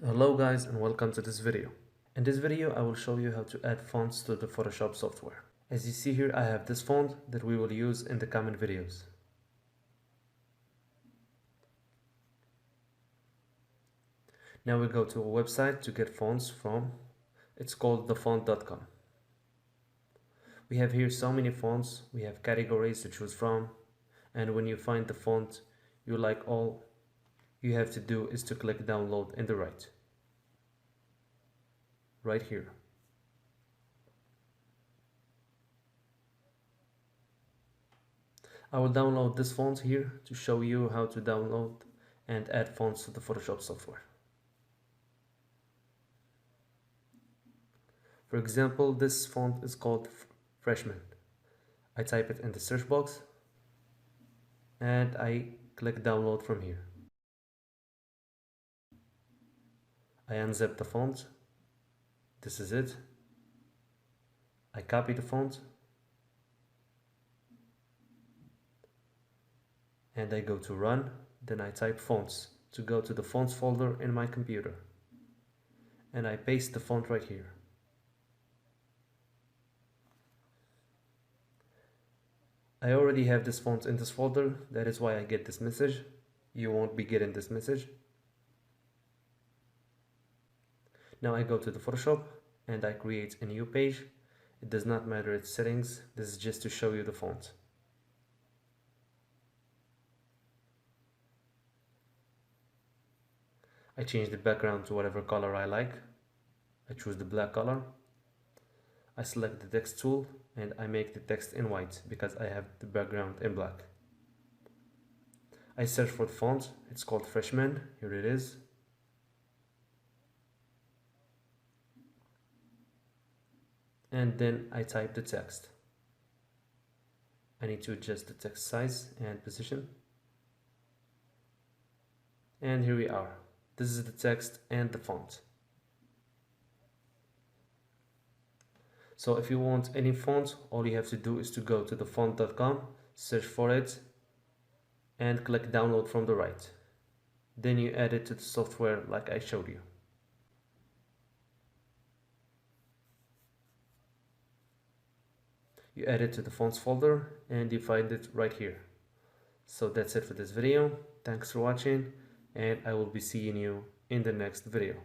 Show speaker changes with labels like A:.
A: Hello guys and welcome to this video. In this video I will show you how to add fonts to the Photoshop software. As you see here I have this font that we will use in the coming videos. Now we go to a website to get fonts from. It's called thefont.com. We have here so many fonts, we have categories to choose from, and when you find the font you like, all you have to do is to click download in the right here. I will download this font here to show you how to download and add fonts to the Photoshop software. For example, this font is called Freshman. I type it in the search box and I click download from here. I unzip the font. This is it. I copy the font and I go to run. Then I type fonts to go to the fonts folder in my computer and I paste the font right here. I already have this font in this folder, that is why I get this message. You won't be getting this message. Now I go to the Photoshop and I create a new page. It does not matter its settings, this is just to show you the font. I change the background to whatever color I like. I choose the black color. I select the text tool and I make the text in white because I have the background in black. I search for the font, it's called Freshman, here it is. And then I type the text. I need to adjust the text size and position. And here we are. This is the text and the font. So if you want any font, all you have to do is to go to thefont.com, search for it, and click download from the right. Then you add it to the software like I showed you. You add it to the fonts folder and you find it right here. So that's it for this video. Thanks for watching and I will be seeing you in the next video.